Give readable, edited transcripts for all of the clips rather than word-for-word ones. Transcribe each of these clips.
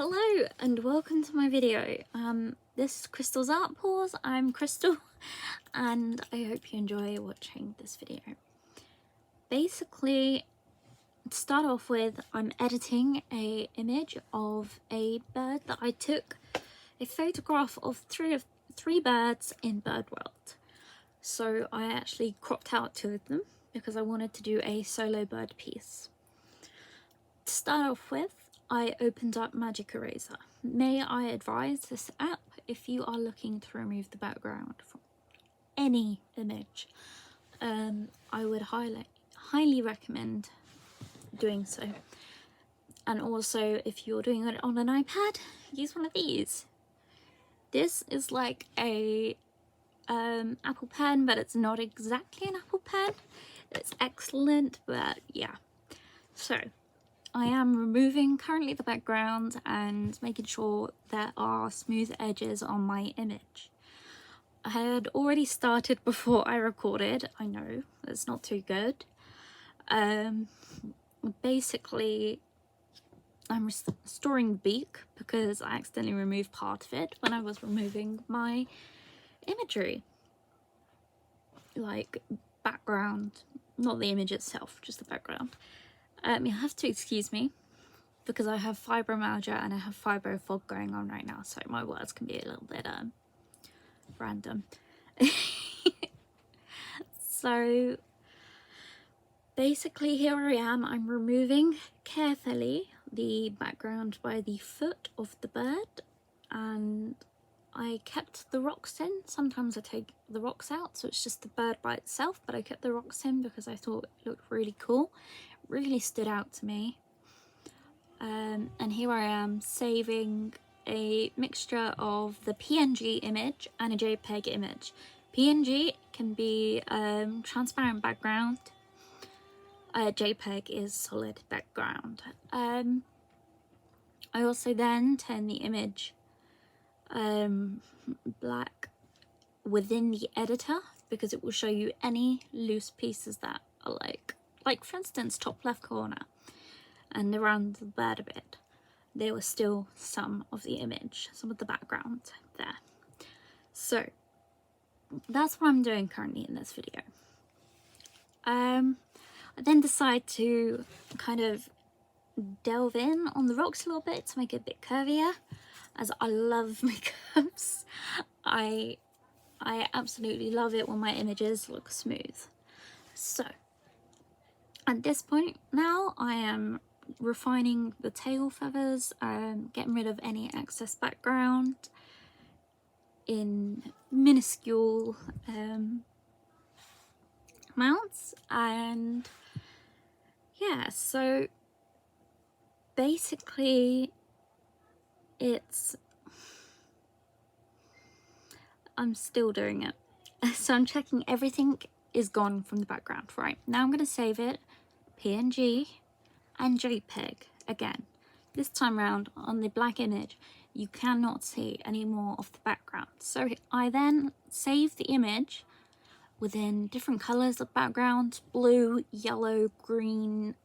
Hello and welcome to my video. This is Crystal's Art Pause. I'm Crystal and I hope you enjoy watching this video. Basically, to start off with, I'm editing an image of a bird that I took a photograph of three birds in Birdworld. So I actually cropped out two of them because I wanted to do a solo bird piece. To start off with, I opened up Magic Eraser. May I advise this app if you are looking to remove the background from any image. I would highly recommend doing so. And also, if you're doing it on an iPad, use one of these. This is like a Apple Pen, but it's not exactly an Apple Pen. It's excellent, but yeah. So I am removing currently the background and making sure there are smooth edges on my image. I had already started before I recorded. I know, that's not too good. Basically, I'm restoring the beak because I accidentally removed part of it when I was removing my imagery. Like background, not the image itself, just the background. You have to excuse me because I have fibromyalgia and I have fibro fog going on right now, so my words can be a little bit random. So basically, here I am. I'm removing carefully the background by the foot of the bird, and I kept the rocks in. Sometimes I take the rocks out, so it's just the bird by itself, but I kept the rocks in because I thought it looked really cool. Really stood out to me. And here I am saving a mixture of the PNG image and a JPEG image. PNG can be transparent background. JPEG is solid background. I also then turn the image black within the editor because it will show you any loose pieces that are like for instance top left corner and around the bird a bit, there was still some of the image, some of the background there. So that's what I'm doing currently in this video. I then decide to kind of delve in on the rocks a little bit to make it a bit curvier, as I love my curves. I absolutely love it when my images look smooth. So at this point now, I am refining the tail feathers, getting rid of any excess background in minuscule amounts, and yeah, so basically I'm still doing it. So I'm checking everything is gone from the background. Right, now I'm going to save it PNG and JPEG again. This time around on the black image, you cannot see any more of the background. So I then save the image within different colors of background: blue, yellow, green,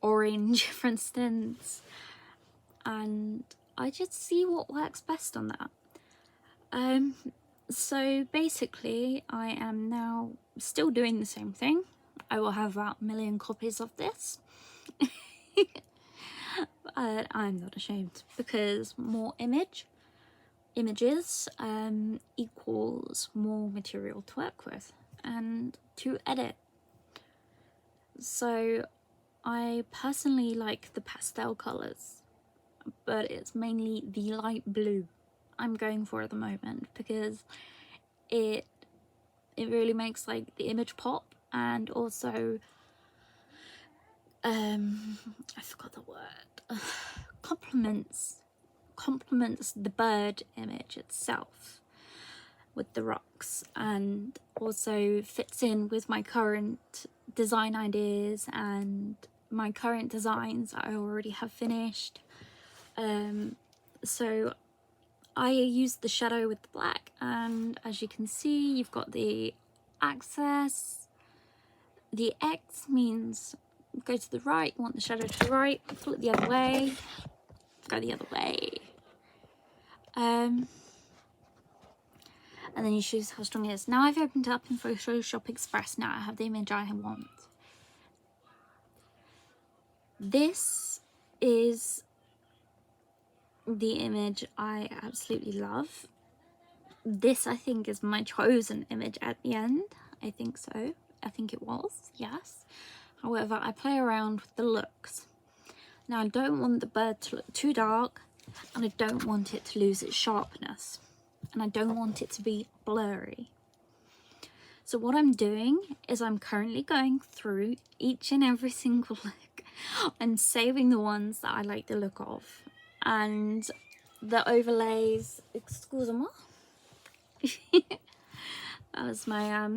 orange, for instance. And I just see what works best on that. So basically, I am now still doing the same thing. I will have about 1 million copies of this. But I'm not ashamed because more images equals more material to work with and to edit. So I personally like the pastel colours, but it's mainly the light blue I'm going for at the moment because it really makes like the image pop, and also I forgot the word, complements the bird image itself with the rocks, and also fits in with my current design ideas and my current designs that I already have finished. So I used the shadow with the black, and as you can see, you've got the axis. The X means go to the right, you want the shadow to the right, pull it the other way. go the other way. And then you choose how strong it is. Now I've opened it up in Photoshop Express. Now I have the image I want. This is the image I absolutely love. This, I think, is my chosen image at the end. I think so. I think it was, yes. However, I play around with the looks. Now, I don't want the bird to look too dark, and I don't want it to lose its sharpness. And I don't want it to be blurry. So what I'm doing is I'm currently going through each and every single look. I'm saving the ones that I like the look of. And the overlays, excuse-moi. That was my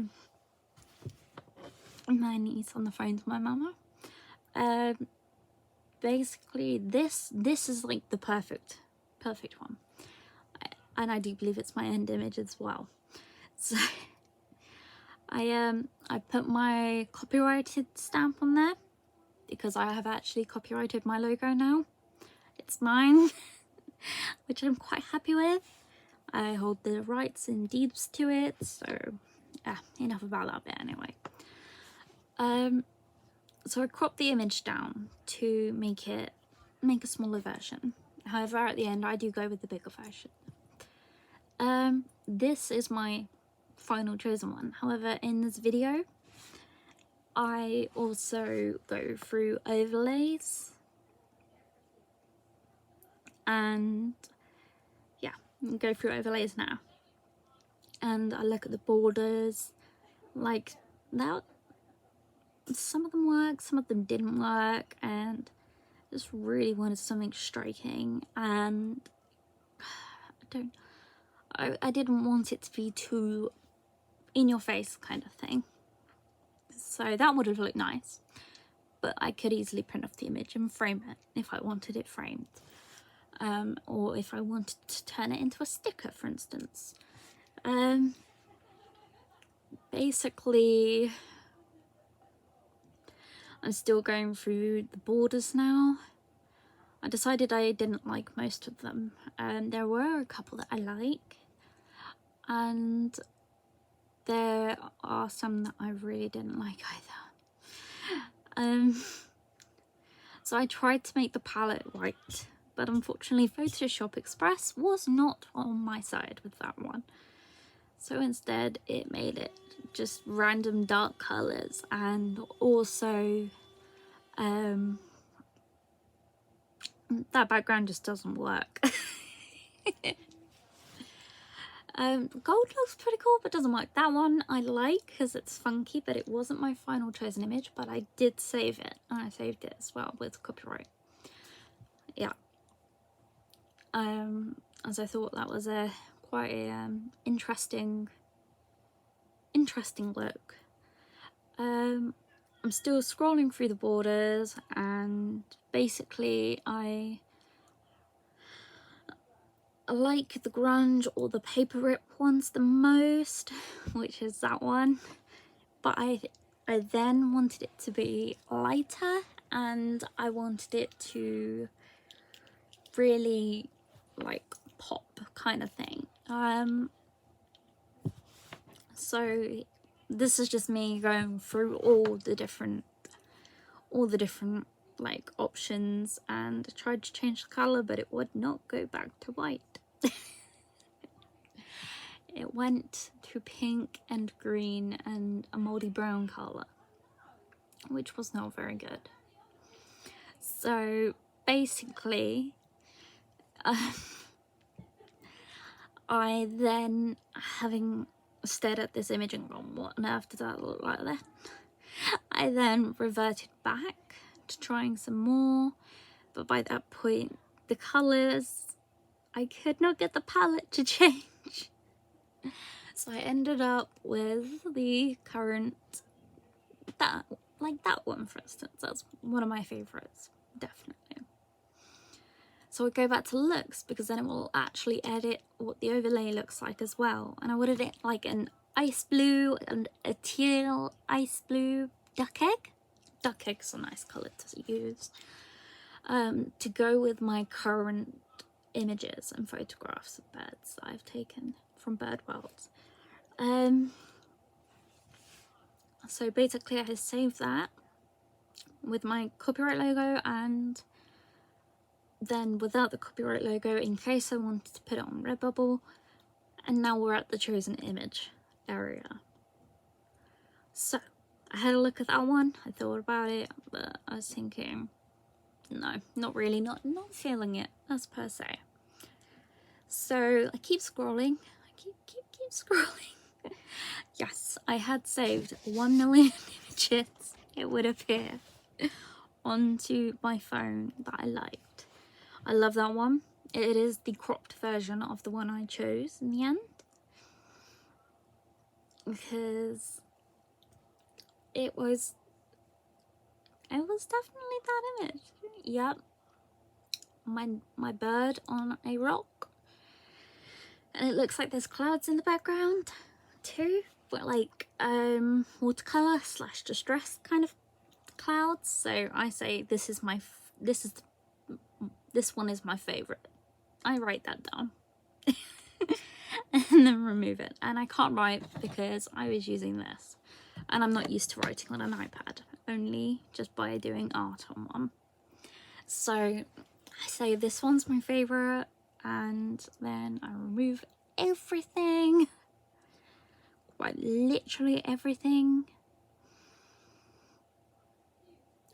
my niece on the phone to my mama. Basically this is like the perfect one. And I do believe it's my end image as well. So I put my copyrighted stamp on there because I have actually copyrighted my logo now. It's mine, which I'm quite happy with. I hold the rights and deeds to it, so yeah, enough about that bit anyway. So I cropped the image down to make a smaller version. However, at the end I do go with the bigger version. This is my final chosen one. However, in this video I also go through overlays and yeah, go through overlays now, and I look at the borders like that. Some of them work, some of them didn't work, and just really wanted something striking, and I didn't want it to be too in your face kind of thing. So that would have looked nice, but I could easily print off the image and frame it if I wanted it framed. Or if I wanted to turn it into a sticker, for instance. Basically, I'm still going through the borders now. I decided I didn't like most of them. There were a couple that I like, and there are some that I really didn't like either. So I tried to make the palette white, but unfortunately Photoshop Express was not on my side with that one. So instead it made it just random dark colours, and also that background just doesn't work. Gold looks pretty cool but doesn't work. That one I like because it's funky, but it wasn't my final chosen image, but I did save it, and I saved it as well with copyright. Yeah. As I thought that was a quite a interesting look. I'm still scrolling through the borders, and basically I like the grunge or the paper rip ones the most, which is that one, but I then wanted it to be lighter, and I wanted it to really like pop kind of thing. So this is just me going through all the different like options, and tried to change the color, but it would not go back to white. It went to pink and green and a moldy brown color, which was not very good. So basically I then, having stared at this image and gone, what on earth does that look like then? I then reverted back to trying some more, but by that point the colours, I could not get the palette to change. So I ended up with the current, that one for instance. That's one of my favourites, definitely. So I go back to looks, because then it will actually edit what the overlay looks like as well. And I wanted it like an ice blue and a teal ice blue duck egg. Duck egg's a nice colour to use. to go with my current images and photographs of birds that I've taken from Bird World. So basically I saved that with my copyright logo, and then without the copyright logo in case I wanted to put it on Redbubble, and now we're at the chosen image area. So I had a look at that one, I thought about it, but I was thinking, no, not really, not feeling it as per se. So I keep scrolling, I keep scrolling. Yes, I had saved 1 million images, it would appear, onto my phone that I liked. I love that one. It is the cropped version of the one I chose in the end, because it was definitely that image. Yep, my bird on a rock, and it looks like there's clouds in the background too, but like watercolor / distress kind of clouds. So I say this one is my favorite. I write that down and then remove it, and I can't write because I was using this and I'm not used to writing on an iPad, only just by doing art on one. So I say this one's my favorite, and then I remove everything, quite literally everything,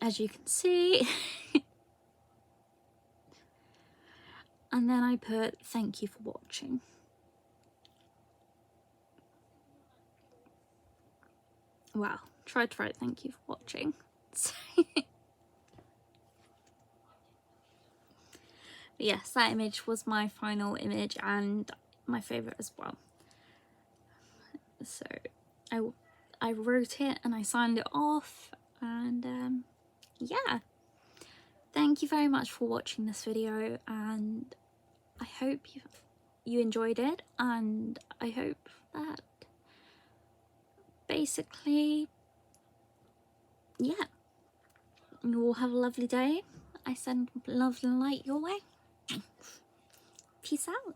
as you can see. And then I put thank you for watching. Wow, tried to write thank you for watching. Yes, that image was my final image and my favorite as well. So I wrote it and I signed it off, and yeah, thank you very much for watching this video, and I hope you enjoyed it, and I hope that basically, yeah, you all have a lovely day. I send love and light your way. Peace out.